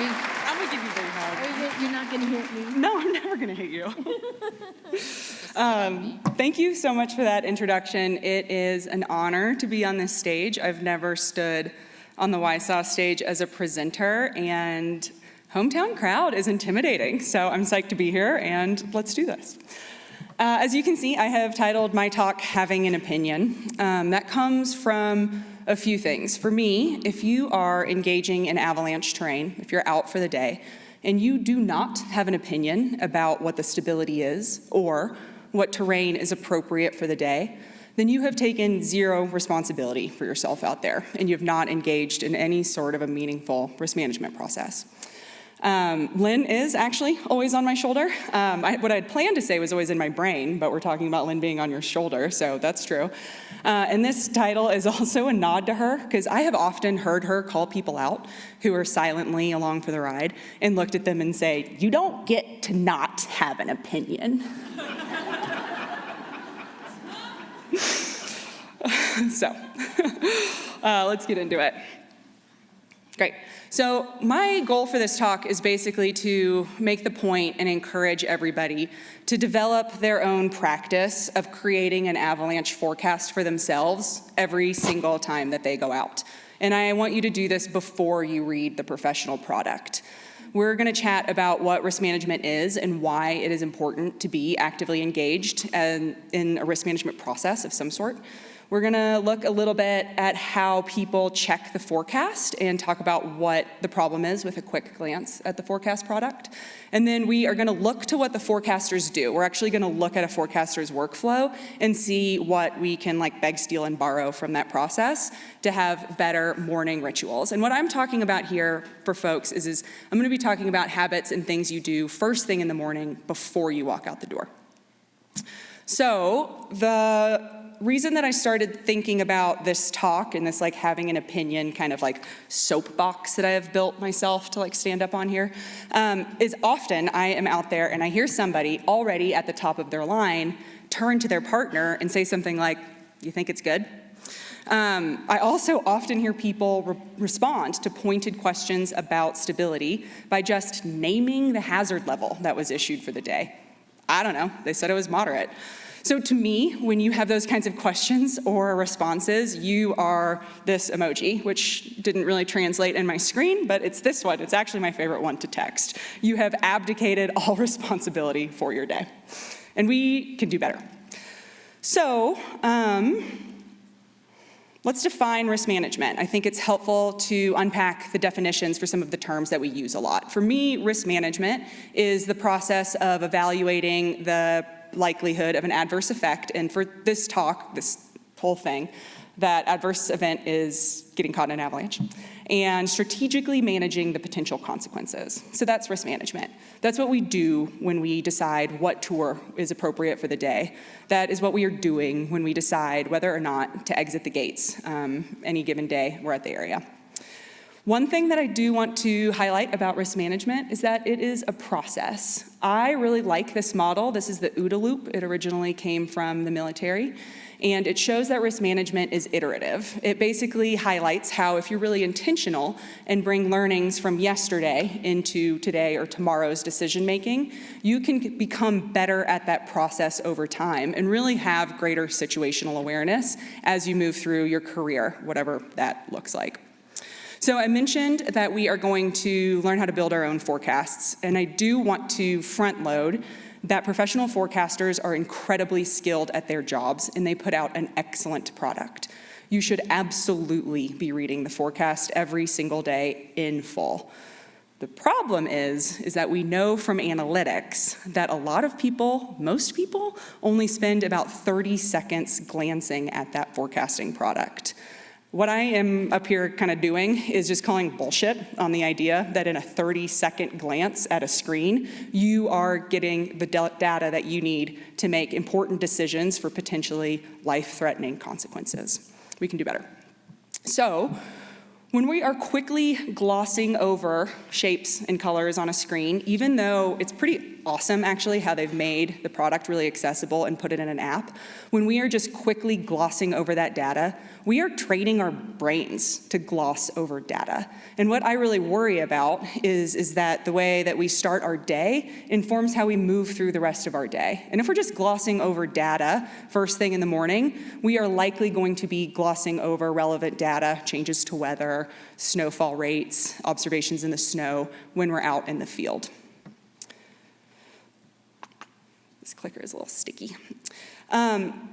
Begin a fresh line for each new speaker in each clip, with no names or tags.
I'm gonna give you a big hug.
You're not gonna hit me?
No, I'm never gonna hit you. Thank you so much for that introduction. It is an honor to be on this stage. I've never stood on the WYSAW stage as a presenter, and hometown crowd is intimidating. So I'm psyched to be here, and let's do this. As you can see, I have titled my talk, Having an Opinion. That comes from a few things. For me, if you are engaging in avalanche terrain, if you're out for the day, and you do not have an opinion about what the stability is or what terrain is appropriate for the day, then you have taken zero responsibility for yourself out there, and you have not engaged in any sort of a meaningful risk management process. Lynn is actually always on my shoulder. What I had planned to say was always in my brain, but we're talking about Lynn being on your shoulder, so that's true. And this title is also a nod to her, because I have often heard her call people out who are silently along for the ride and looked at them and say, "You don't get to not have an opinion." So, let's get into it. Great. So my goal for this talk is basically to make the point and encourage everybody to develop their own practice of creating an avalanche forecast for themselves every single time that they go out. And I want you to do this before you read the professional product. We're going to chat about what risk management is and why it is important to be actively engaged in a risk management process of some sort. We're going to look a little bit at how people check the forecast and talk about what the problem is with a quick glance at the forecast product. And then we are going to look to what the forecasters do. We're actually going to look at a forecaster's workflow and see what we can beg, steal, and borrow from that process to have better morning rituals. And what I'm talking about here for folks is I'm going to be talking about habits and things you do first thing in the morning before you walk out the door. So the reason that I started thinking about this talk and this having an opinion kind of soapbox that I have built myself to stand up on here is often I am out there and I hear somebody already at the top of their line turn to their partner and say something like, "You think it's good?" I also often hear people respond to pointed questions about stability by just naming the hazard level that was issued for the day. I don't know, they said it was moderate. So to me, when you have those kinds of questions or responses, you are this emoji, which didn't really translate in my screen, but it's this one. It's actually my favorite one to text. You have abdicated all responsibility for your day. And we can do better. So let's define risk management. I think it's helpful to unpack the definitions for some of the terms that we use a lot. For me, risk management is the process of evaluating the likelihood of an adverse effect, and for this talk, this whole thing, that adverse event is getting caught in an avalanche, and strategically managing the potential consequences. So that's risk management. That's what we do when we decide what tour is appropriate for the day. That is what we are doing when we decide whether or not to exit the gates any given day we're at the area. One thing that I do want to highlight about risk management is that it is a process. I really like this model. This is the OODA loop. It originally came from the military, and it shows that risk management is iterative. It basically highlights how if you're really intentional and bring learnings from yesterday into today or tomorrow's decision making, you can become better at that process over time and really have greater situational awareness as you move through your career, whatever that looks like. So I mentioned that we are going to learn how to build our own forecasts, and I do want to front load that professional forecasters are incredibly skilled at their jobs, and they put out an excellent product. You should absolutely be reading the forecast every single day in full. The problem is that we know from analytics that a lot of people, most people, only spend about 30 seconds glancing at that forecasting product. What I am up here kind of doing is just calling bullshit on the idea that in a 30-second glance at a screen, you are getting the data that you need to make important decisions for potentially life-threatening consequences. We can do better. So, when we are quickly glossing over shapes and colors on a screen, even though it's pretty awesome, actually, how they've made the product really accessible and put it in an app. When we are just quickly glossing over that data, we are training our brains to gloss over data. And what I really worry about is that the way that we start our day informs how we move through the rest of our day. And if we're just glossing over data first thing in the morning, we are likely going to be glossing over relevant data, changes to weather, snowfall rates, observations in the snow when we're out in the field. This clicker is a little sticky.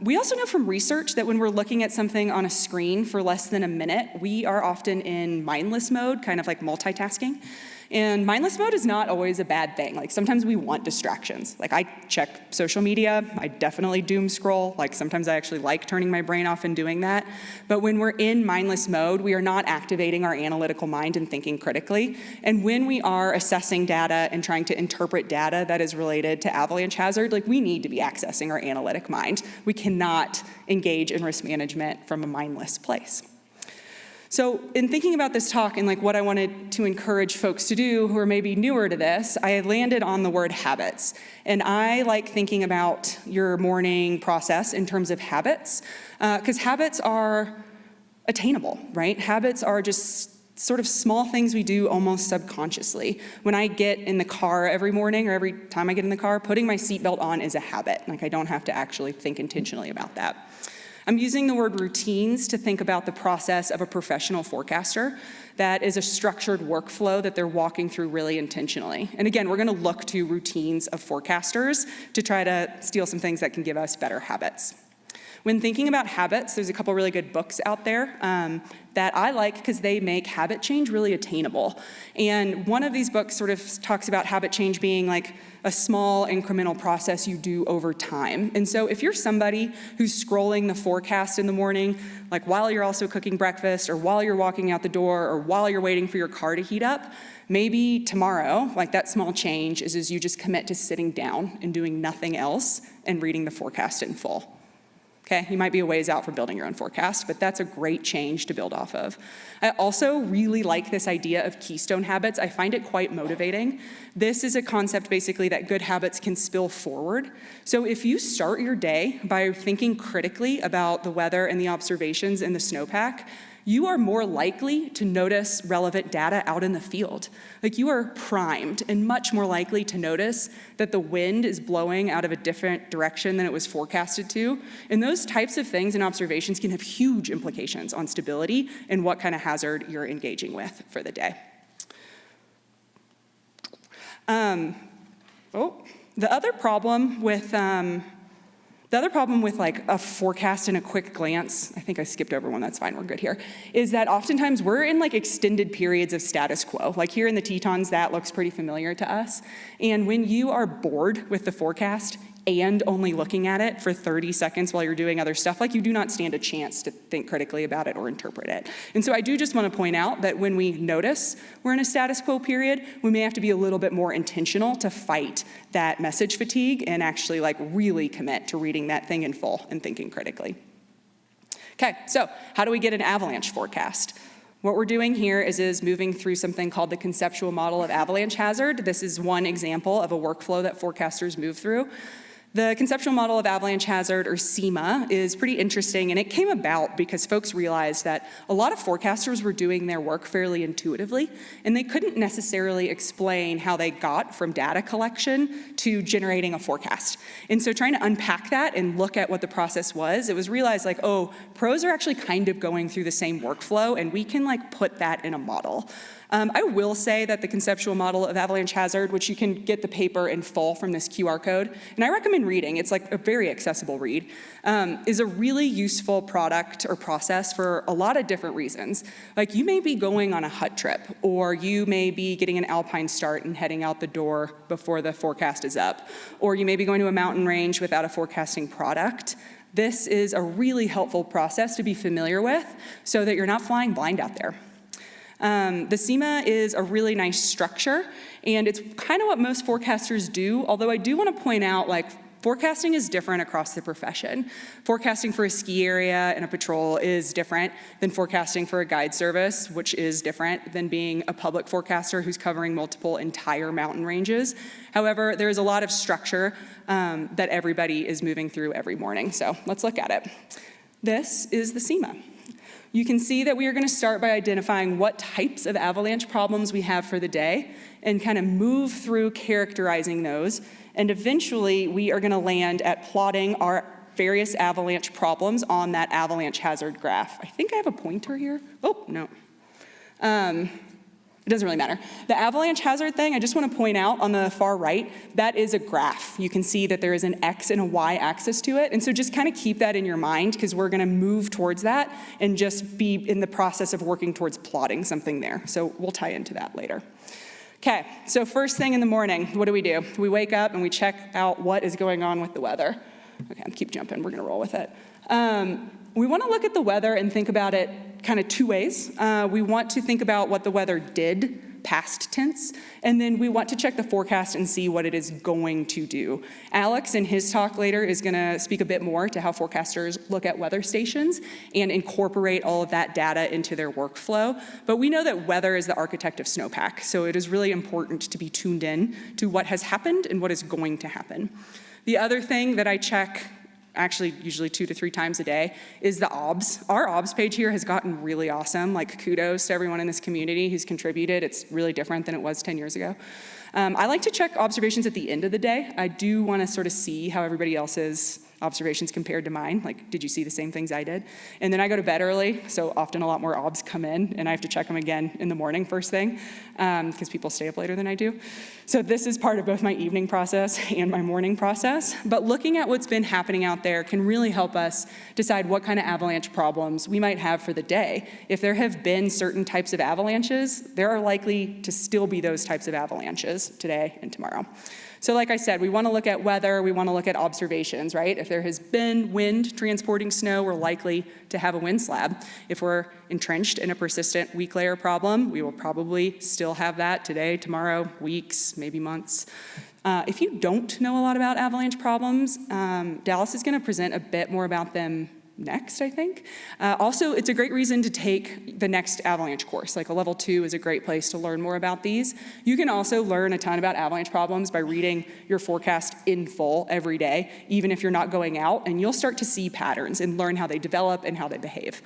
We also know from research that when we're looking at something on a screen for less than a minute, we are often in mindless mode, kind of like multitasking. And mindless mode is not always a bad thing. Like sometimes we want distractions. Like I check social media, I definitely doom scroll. Like sometimes I actually like turning my brain off and doing that. But when we're in mindless mode, we are not activating our analytical mind and thinking critically. And when we are assessing data and trying to interpret data that is related to avalanche hazard, like we need to be accessing our analytic mind. We cannot engage in risk management from a mindless place. So in thinking about this talk and like what I wanted to encourage folks to do who are maybe newer to this, I landed on the word habits. And I like thinking about your morning process in terms of habits, because habits are attainable, right? Habits are just sort of small things we do almost subconsciously. When I get in the car every morning or every time I get in the car, putting my seatbelt on is a habit. Like I don't have to actually think intentionally about that. I'm using the word routines to think about the process of a professional forecaster. That is a structured workflow that they're walking through really intentionally. And again, we're gonna look to routines of forecasters to try to steal some things that can give us better habits. When thinking about habits, there's a couple really good books out there that I like because they make habit change really attainable. And one of these books sort of talks about habit change being like a small incremental process you do over time. And so if you're somebody who's scrolling the forecast in the morning, like while you're also cooking breakfast or while you're walking out the door or while you're waiting for your car to heat up, maybe tomorrow, like that small change is you just commit to sitting down and doing nothing else and reading the forecast in full. Okay, you might be a ways out from building your own forecast, but that's a great change to build off of. I also really like this idea of keystone habits. I find it quite motivating. This is a concept basically that good habits can spill forward. So if you start your day by thinking critically about the weather and the observations in the snowpack, you are more likely to notice relevant data out in the field. Like you are primed and much more likely to notice that the wind is blowing out of a different direction than it was forecasted to. And those types of things and observations can have huge implications on stability and what kind of hazard you're engaging with for the day. The other problem with like a forecast and a quick glance, I think I skipped over one, that's fine, we're good here, is that oftentimes we're in like extended periods of status quo. Like here in the Tetons, that looks pretty familiar to us. And when you are bored with the forecast and only looking at it for 30 seconds while you're doing other stuff, like you do not stand a chance to think critically about it or interpret it. And so I do just want to point out that when we notice we're in a status quo period, we may have to be a little bit more intentional to fight that message fatigue and actually like really commit to reading that thing in full and thinking critically. Okay, so how do we get an avalanche forecast? What we're doing here is moving through something called the conceptual model of avalanche hazard. This is one example of a workflow that forecasters move through. The conceptual model of avalanche hazard, or CEMA, is pretty interesting, and it came about because folks realized that a lot of forecasters were doing their work fairly intuitively, and they couldn't necessarily explain how they got from data collection to generating a forecast. And so trying to unpack that and look at what the process was, it was realized like, oh, pros are actually kind of going through the same workflow, and we can like put that in a model. I will say that the conceptual model of avalanche hazard, which you can get the paper in full from this QR code, and I recommend reading, it's like a very accessible read, is a really useful product or process for a lot of different reasons. Like you may be going on a hut trip, or you may be getting an alpine start and heading out the door before the forecast is up, or you may be going to a mountain range without a forecasting product. This is a really helpful process to be familiar with so that you're not flying blind out there. The CEMA is a really nice structure, and it's kind of what most forecasters do, although I do want to point out, like, forecasting is different across the profession. Forecasting for a ski area and a patrol is different than forecasting for a guide service, which is different than being a public forecaster who's covering multiple entire mountain ranges. However, there is a lot of structure that everybody is moving through every morning. So let's look at it. This is the SEMA. You can see that we are going to start by identifying what types of avalanche problems we have for the day and kind of move through characterizing those. And eventually, we are going to land at plotting our various avalanche problems on that avalanche hazard graph. I think I have a pointer here. Oh, no. It doesn't really matter. The avalanche hazard thing, I just want to point out on the far right, that is a graph. You can see that there is an X and a Y axis to it. And so just kind of keep that in your mind because we're going to move towards that and just be in the process of working towards plotting something there. So we'll tie into that later. Okay, so first thing in the morning, what do? We wake up and we check out what is going on with the weather. Okay, keep jumping, we're going to roll with it. We want to look at the weather and think about it kind of two ways. We want to think about what the weather did, past tense, and then we want to check the forecast and see what it is going to do. Alex, in his talk later, is going to speak a bit more to how forecasters look at weather stations and incorporate all of that data into their workflow. But we know that weather is the architect of snowpack, so it is really important to be tuned in to what has happened and what is going to happen. The other thing that I check actually usually 2 to 3 times a day, is the OBS. Our OBS page here has gotten really awesome. Like, kudos to everyone in this community who's contributed. It's really different than it was 10 years ago. I like to check observations at the end of the day. I do want to sort of see how everybody else's observations compared to mine. Like, did you see the same things I did? And then I go to bed early, so often a lot more OBS come in, and I have to check them again in the morning first thing, because people stay up later than I do. So this is part of both my evening process and my morning process. But looking at what's been happening out there can really help us decide what kind of avalanche problems we might have for the day. If there have been certain types of avalanches, there are likely to still be those types of avalanches today and tomorrow. So like I said, we want to look at weather, we want to look at observations, right? If there has been wind transporting snow, we're likely to have a wind slab. If we're entrenched in a persistent weak layer problem, we will probably still have that today, tomorrow, weeks, maybe months. If you don't know a lot about avalanche problems, Dallas is going to present a bit more about them next, I think. Also, it's a great reason to take the next avalanche course. Like, a level 2 is a great place to learn more about these. You can also learn a ton about avalanche problems by reading your forecast in full every day, even if you're not going out, and you'll start to see patterns and learn how they develop and how they behave.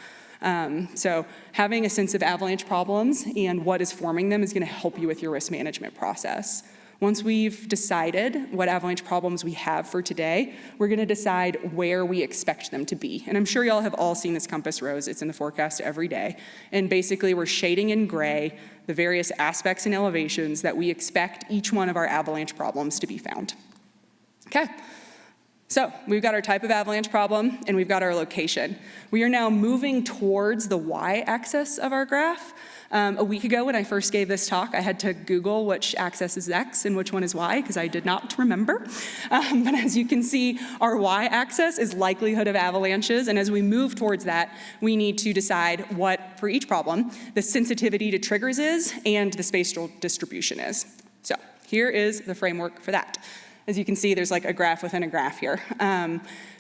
So having a sense of avalanche problems and what is forming them is going to help you with your risk management process. Once we've decided what avalanche problems we have for today, we're going to decide where we expect them to be. And I'm sure y'all have all seen this compass rose. It's in the forecast every day. And basically, we're shading in gray the various aspects and elevations that we expect each one of our avalanche problems to be found. Okay. So we've got our type of avalanche problem, and we've got our location. We are now moving towards the y-axis of our graph. A week ago when I first gave this talk, I had to Google which axis is X and which one is Y, because I did not remember. But as you can see, our Y-axis is likelihood of avalanches, and as we move towards that, we need to decide what, for each problem, the sensitivity to triggers is and the spatial distribution is. So here is the framework for that. As you can see, there's like a graph within a graph here.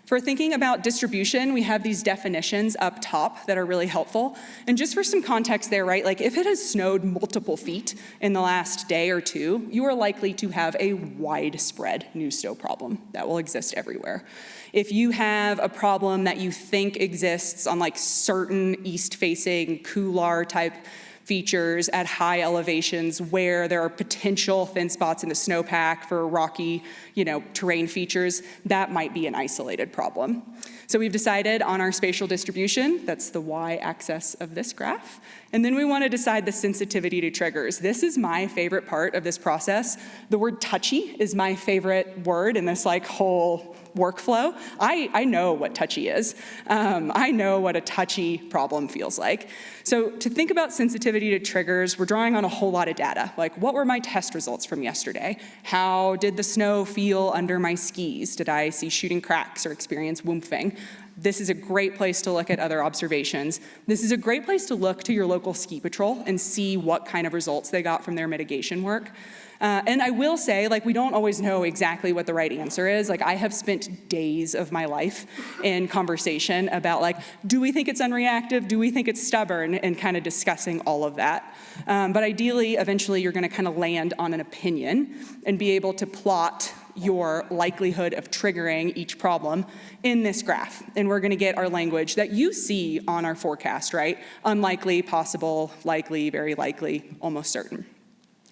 For thinking about distribution, we have these definitions up top that are really helpful. And just for some context there, right, like if it has snowed multiple feet in the last day or two, you are likely to have a widespread new snow problem that will exist everywhere. If you have a problem that you think exists on like certain east-facing couloir type features at high elevations where there are potential thin spots in the snowpack for rocky, terrain features, that might be an isolated problem. So we've decided on our spatial distribution, that's the y-axis of this graph, and then we want to decide the sensitivity to triggers. This is my favorite part of this process. The word touchy is my favorite word in this whole workflow. I know what touchy is. I know what a touchy problem feels like. So to think about sensitivity to triggers, we're drawing on a whole lot of data. Like, what were my test results from yesterday? How did the snow feel under my skis? Did I see shooting cracks or experience woofing? This is a great place to look at other observations. This is a great place to look to your local ski patrol and see what kind of results they got from their mitigation work. And I will say, like, we don't always know exactly what the right answer is. Like, I have spent days of my life in conversation about, like, do we think it's unreactive? Do we think it's stubborn? And kind of discussing all of that. But ideally, eventually, you're going to kind of land on an opinion and be able to plot your likelihood of triggering each problem in this graph. And we're going to get our language that you see on our forecast, right? Unlikely, possible, likely, very likely, almost certain.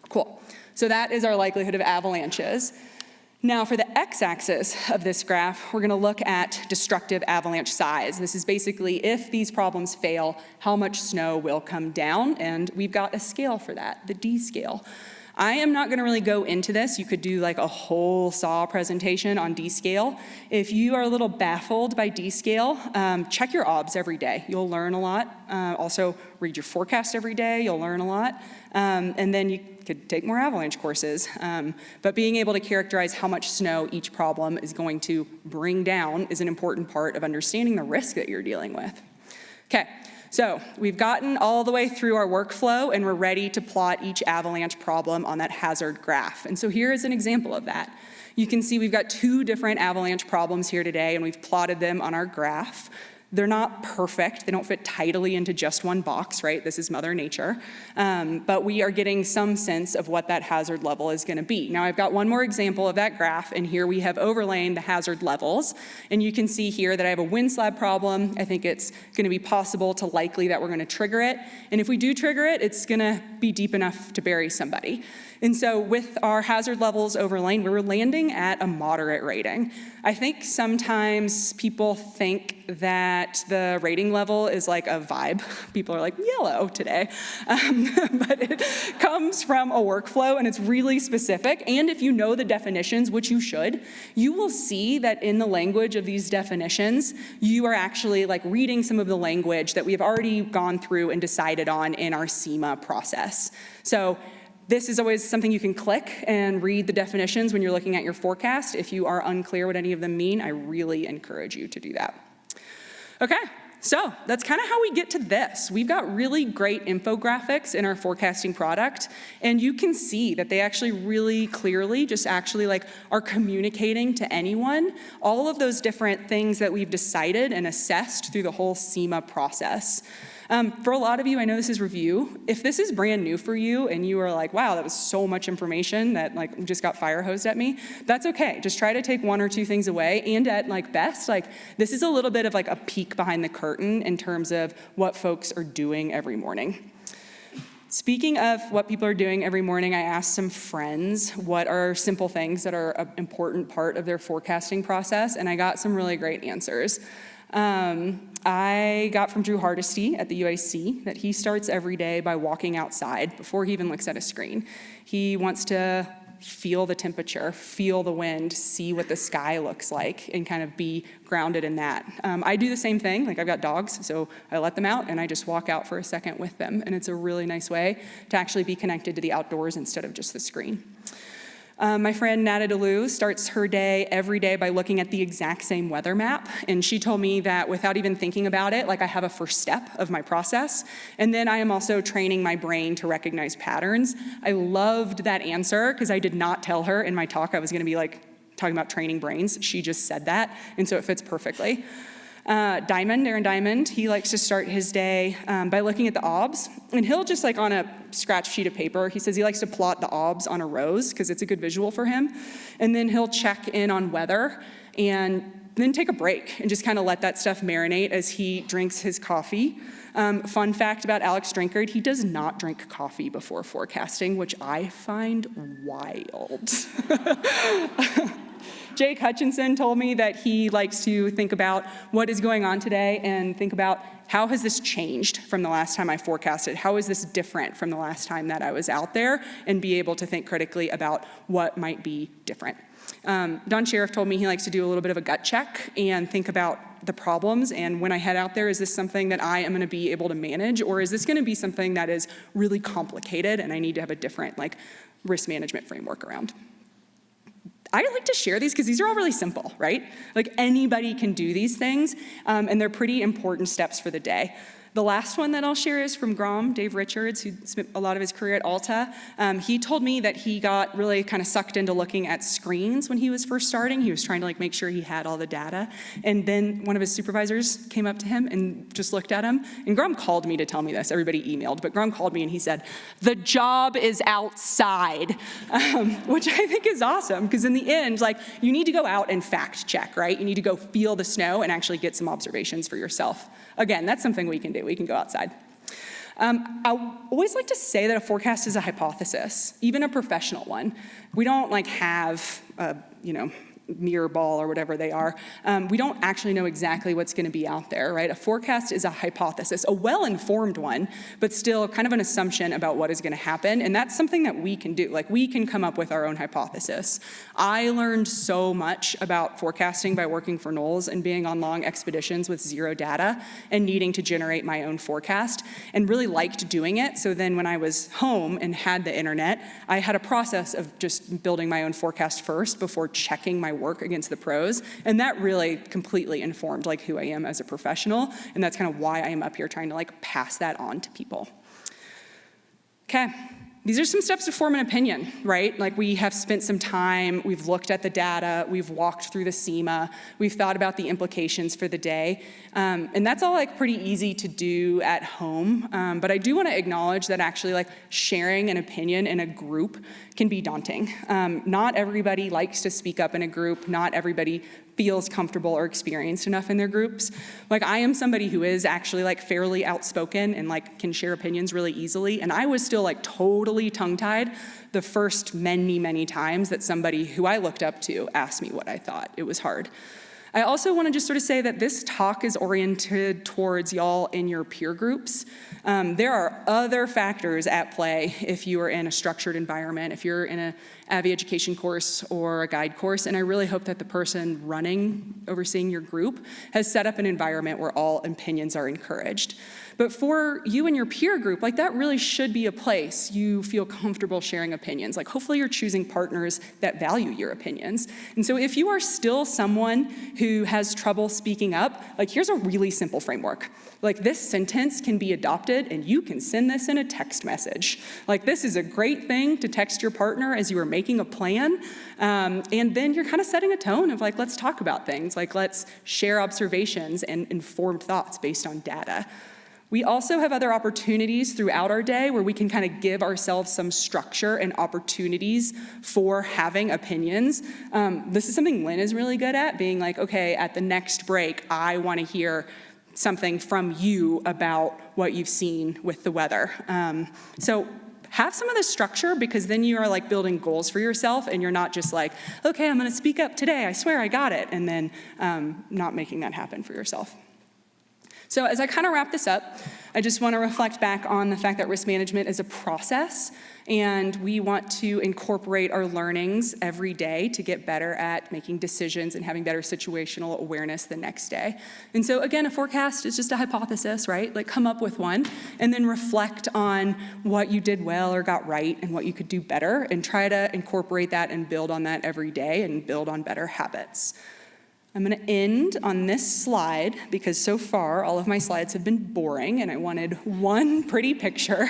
Cool. So that is our likelihood of avalanches. Now for the x-axis of this graph, we're going to look at destructive avalanche size. This is basically if these problems fail, how much snow will come down, and we've got a scale for that, the D scale. I am not going to really go into this. You could do like a whole SAW presentation on D-scale. If you are a little baffled by D-scale, check your OBS every day. You'll learn a lot. Also, read your forecast every day. You'll learn a lot. And then you could take more avalanche courses. But being able to characterize how much snow each problem is going to bring down is an important part of understanding the risk that you're dealing with. Okay. So we've gotten all the way through our workflow and we're ready to plot each avalanche problem on that hazard graph. And so here is an example of that. You can see we've got 2 different avalanche problems here today and we've plotted them on our graph. They're not perfect. They don't fit tidily into just one box, right? This is Mother Nature. But we are getting some sense of what that hazard level is going to be. Now, I've got one more example of that graph, and here we have overlain the hazard levels. And you can see here that I have a wind slab problem. I think it's going to be possible to likely that we're going to trigger it. And if we do trigger it, it's going to be deep enough to bury somebody. And so with our hazard levels overlain, we're landing at a moderate rating. I think sometimes people think that the rating level is like a vibe. People are like, yellow today. But it comes from a workflow and it's really specific. And if you know the definitions, which you should, you will see that in the language of these definitions, you are actually like reading some of the language that we've already gone through and decided on in our SEMA process. So this is always something you can click and read the definitions when you're looking at your forecast. If you are unclear what any of them mean, I really encourage you to do that. Okay, so that's kind of how we get to this. We've got really great infographics in our forecasting product, and you can see that they actually really clearly just actually like are communicating to anyone all of those different things that we've decided and assessed through the whole SEMA process. For a lot of you, I know this is review. If this is brand new for you and you are like, wow, that was so much information that like just got fire hosed at me, that's okay. Just try to take 1 or 2 things away. And at like best, like this is a little bit of like a peek behind the curtain in terms of what folks are doing every morning. Speaking of what people are doing every morning, I asked some friends what are simple things that are an important part of their forecasting process, and I got some really great answers. I got from Drew Hardesty at the UIC that he starts every day by walking outside before he even looks at a screen. He wants to feel the temperature, feel the wind, see what the sky looks like, and kind of be grounded in that. I do the same thing. Like I've got dogs, so I let them out and I just walk out for a second with them. And it's a really nice way to actually be connected to the outdoors instead of just the screen. My friend Nada DeLu starts her day every day by looking at the exact same weather map. And she told me that without even thinking about it, like I have a first step of my process. And then I am also training my brain to recognize patterns. I loved that answer because I did not tell her in my talk I was going to be like talking about training brains. She just said that. And so it fits perfectly. Aaron Diamond, he likes to start his day by looking at the OBS, and he'll just like on a scratch sheet of paper, he says he likes to plot the OBS on a rose because it's a good visual for him, and then he'll check in on weather and then take a break and just kind of let that stuff marinate as he drinks his coffee. Fun fact about Alex Drinkard, he does not drink coffee before forecasting, which I find wild. Jake Hutchinson told me that he likes to think about what is going on today and think about how has this changed from the last time I forecasted? How is this different from the last time that I was out there? And be able to think critically about what might be different. Don Sheriff told me he likes to do a little bit of a gut check and think about the problems. And when I head out there, is this something that I am going to be able to manage? Or is this going to be something that is really complicated and I need to have a different like risk management framework around? I like to share these because these are all really simple, right? Like anybody can do these things, and they're pretty important steps for the day. The last one that I'll share is from Grom, Dave Richards, who spent a lot of his career at Alta. He told me that he got really kind of sucked into looking at screens when he was first starting. He was trying to like make sure he had all the data. And then one of his supervisors came up to him and just looked at him. And Grom called me to tell me this. Everybody emailed, but Grom called me and he said, "The job is outside," which I think is awesome, because in the end, like, you need to go out and fact check, right? You need to go feel the snow and actually get some observations for yourself. Again, that's something we can do. We can go outside. I always like to say that a forecast is a hypothesis, even a professional one. We don't like have a, mirror ball or whatever they are. We don't actually know exactly what's going to be out there, right? A forecast is a hypothesis, a well-informed one, but still kind of an assumption about what is going to happen. And that's something that we can do. Like, we can come up with our own hypothesis. I learned so much about forecasting by working for Knowles and being on long expeditions with zero data and needing to generate my own forecast, and really liked doing it. So then when I was home and had the internet, I had a process of just building my own forecast first before checking my work against the pros, and that really completely informed like who I am as a professional, and that's kind of why I am up here trying to like pass that on to people. Okay. These are some steps to form an opinion, right? Like, we have spent some time, we've looked at the data, we've walked through the SEMA, we've thought about the implications for the day, and that's all like pretty easy to do at home, but I do want to acknowledge that actually like sharing an opinion in a group can be daunting. Not everybody likes to speak up in a group, not everybody feels comfortable or experienced enough in their groups. Like, I am somebody who is actually like fairly outspoken and like can share opinions really easily, and I was still like totally tongue-tied the first many times that somebody who I looked up to asked me what I thought. It was hard. I also want to just sort of say that this talk is oriented towards y'all in your peer groups. There are other factors at play if you are in a structured environment, if you're in an AVI education course or a guide course, and I really hope that the person overseeing your group has set up an environment where all opinions are encouraged. But for you and your peer group, like, that really should be a place you feel comfortable sharing opinions. Like, hopefully you're choosing partners that value your opinions. And so if you are still someone who has trouble speaking up, like, here's a really simple framework. Like, this sentence can be adopted and you can send this in a text message. Like, this is a great thing to text your partner as you are making a plan. And then you're kind of setting a tone of like, let's talk about things. Like, let's share observations and informed thoughts based on data. We also have other opportunities throughout our day where we can kind of give ourselves some structure and opportunities for having opinions. This is something Lynn is really good at, being like, okay, at the next break, I want to hear something from you about what you've seen with the weather. So have some of this structure, because then you are like building goals for yourself, and you're not just like, okay, I'm going to speak up today, I swear I got it, and then not making that happen for yourself. So as I kind of wrap this up, I just want to reflect back on the fact that risk management is a process, and we want to incorporate our learnings every day to get better at making decisions and having better situational awareness the next day. And so again, a forecast is just a hypothesis, right? Like, come up with one and then reflect on what you did well or got right and what you could do better, and try to incorporate that and build on that every day and build on better habits. I'm going to end on this slide because so far all of my slides have been boring and I wanted one pretty picture.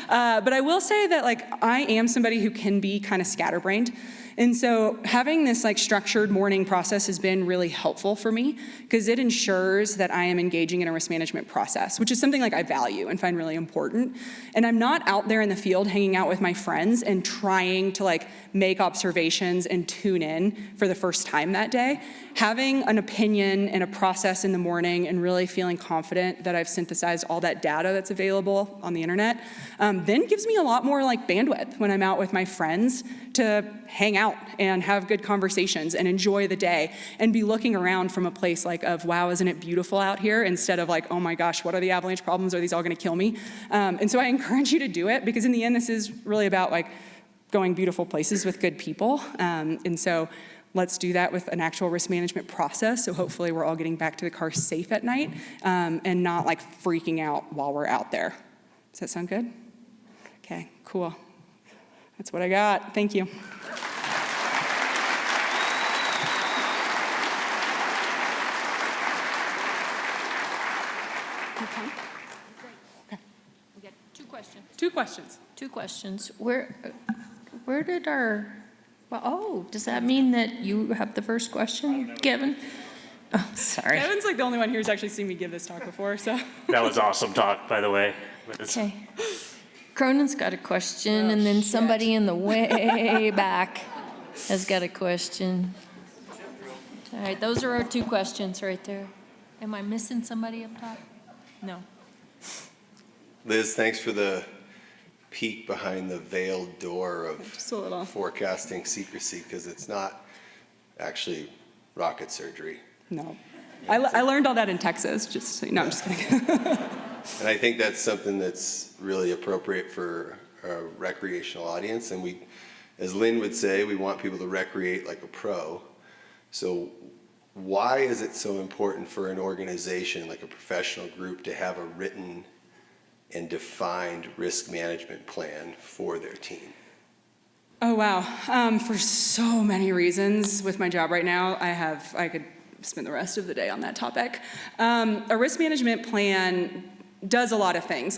But I will say that like I am somebody who can be kind of scatterbrained. And so having this like structured morning process has been really helpful for me because it ensures that I am engaging in a risk management process, which is something like I value and find really important. And I'm not out there in the field hanging out with my friends and trying to like make observations and tune in for the first time that day. Having an opinion and a process in the morning and really feeling confident that I've synthesized all that data that's available on the internet then gives me a lot more like bandwidth when I'm out with my friends to hang out and have good conversations and enjoy the day and be looking around from a place like of, wow, isn't it beautiful out here, instead of like, oh my gosh, what are the avalanche problems? Are these all going to kill me? And so I encourage you to do it because in the end, this is really about like going beautiful places with good people. And so let's do that with an actual risk management process. So hopefully we're all getting back to the car safe at night and not like freaking out while we're out there. Does that sound good? Okay, cool. That's what I got. Thank you. questions.
Two questions. Where did our, well, oh, does that mean that you have the first question, Kevin? Oh, sorry.
Kevin's like the only one here who's actually seen me give this talk before, so.
That was awesome talk, by the way.
Okay. Cronin's got a question, and then somebody in the way back has got a question. All right, those are our two questions right there. Am I missing somebody up top? No.
Liz, thanks for the peek behind the veiled door of
Just a little.
forecasting secrecy, because it's not actually rocket surgery.
No. I learned all that in Texas, just so you know, I'm just kidding.
And I think that's something that's really appropriate for a recreational audience. And we, as Lynn would say, we want people to recreate like a pro. So why is it so important for an organization, like a professional group, to have a written and defined risk management plan for their team?
Oh, wow. For so many reasons with my job right now, I could spend the rest of the day on that topic. A risk management plan does a lot of things.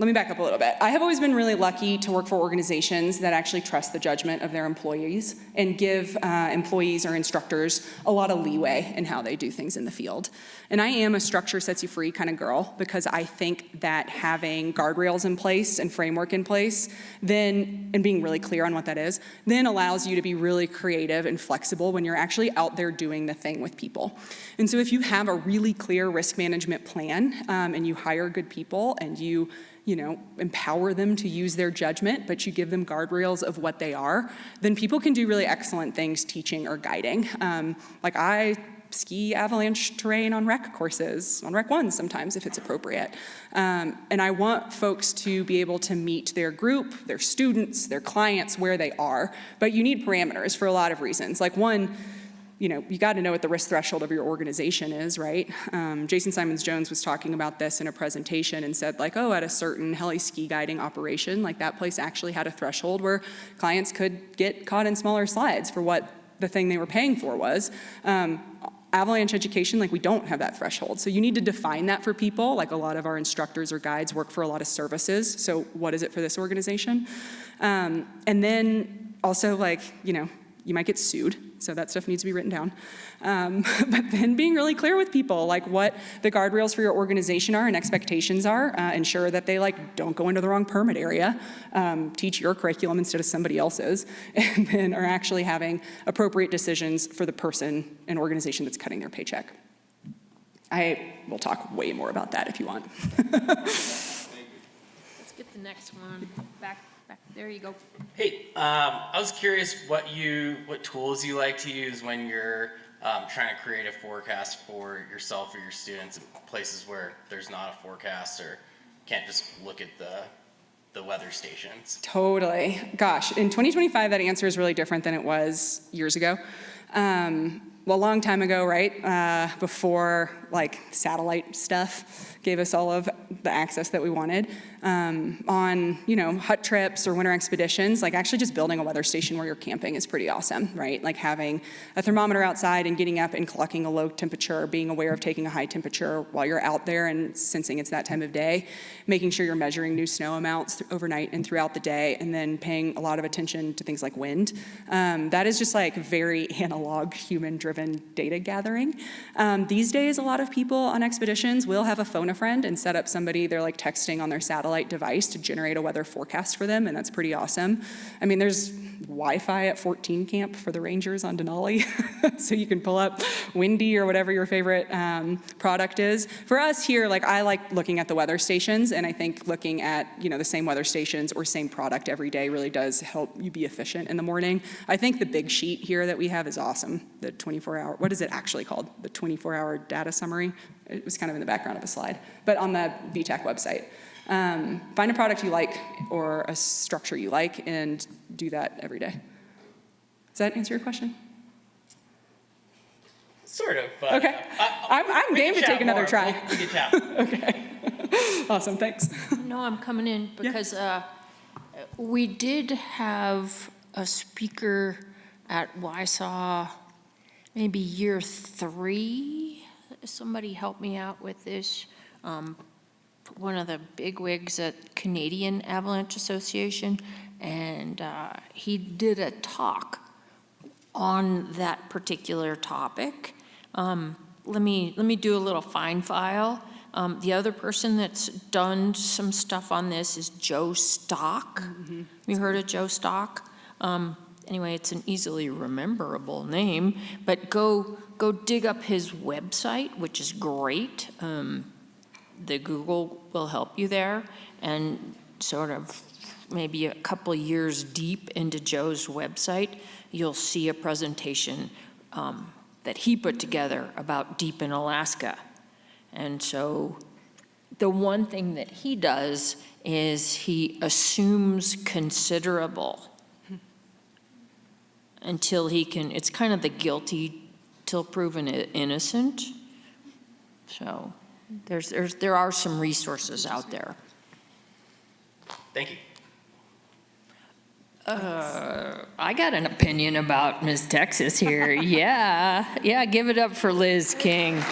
Let me back up a little bit. I have always been really lucky to work for organizations that actually trust the judgment of their employees and give employees or instructors a lot of leeway in how they do things in the field. And I am a structure sets you free kind of girl, because I think that having guardrails in place and framework in place, then, and being really clear on what that is, then allows you to be really creative and flexible when you're actually out there doing the thing with people. And so if you have a really clear risk management plan, and you hire good people and you empower them to use their judgment, but you give them guardrails of what they are, then people can do really excellent things teaching or guiding. I ski avalanche terrain on rec courses, on Rec 1 sometimes if it's appropriate. And I want folks to be able to meet their group, their students, their clients where they are, but you need parameters for a lot of reasons. Like one, you got to know what the risk threshold of your organization is, right? Jason Simons-Jones was talking about this in a presentation and said at a certain heli ski guiding operation, that place actually had a threshold where clients could get caught in smaller slides for what the thing they were paying for was. Avalanche education, we don't have that threshold. So you need to define that for people. A lot of our instructors or guides work for a lot of services. So what is it for this organization? And then also you might get sued. So that stuff needs to be written down. But then being really clear with people, what the guardrails for your organization are and expectations are, ensure that they don't go into the wrong permit area, teach your curriculum instead of somebody else's, and then are actually having appropriate decisions for the person and organization that's cutting their paycheck. I will talk way more about that if you want.
Let's get the next one. Back. There you go.
Hey, I was curious what tools you like to use when you're trying to create a forecast for yourself or your students in places where there's not a forecast or can't just look at the weather stations.
Totally. Gosh, in 2025, that answer is really different than it was years ago. A long time ago, right, before satellite stuff gave us all of the access that we wanted, on hut trips or winter expeditions, actually just building a weather station where you're camping is pretty awesome, right? Having a thermometer outside and getting up and clocking a low temperature, being aware of taking a high temperature while you're out there and sensing it's that time of day, making sure you're measuring new snow amounts overnight and throughout the day, and then paying a lot of attention to things like wind. That is just very analog, human-driven data gathering. These days, a lot of people on expeditions will have a phone a friend and set up somebody they're texting on their satellite device to generate a weather forecast for them, and that's pretty awesome. I mean, there's Wi-Fi at 14 Camp for the Rangers on Denali, so you can pull up Windy or whatever your favorite product is. For us here, I like looking at the weather stations, and I think looking at the same weather stations or same product every day really does help you be efficient in the morning. I think the big sheet here that we have is awesome. The 24-hour, what is it actually called? The 24-hour data summary. It was kind of in the background of a slide, but on the VTAC website. Find a product you like or a structure you like and do that every day. Does that answer your question?
Sort of. But
okay. I'm game to take another try.
We can chat.
Okay. Awesome. Thanks.
No, I'm coming in because we did have a speaker at WYSAW maybe year 3. Somebody help me out with this. one of the bigwigs at Canadian Avalanche Association, and he did a talk on that particular topic. Let me do a little fine file. The other person that's done some stuff on this is Joe Stock. You heard of Joe Stock? Anyway, it's an easily rememberable name, but go dig up his website, which is great. The Google will help you there, and sort of maybe a couple years deep into Joe's website, you'll see a presentation that he put together about deep in Alaska. And so the one thing that he does is he assumes considerable until he can, it's kind of the guilty till proven innocent. So there are some resources out there.
Thank you.
I got an opinion about Miss Texas here. Yeah, give it up for Liz King.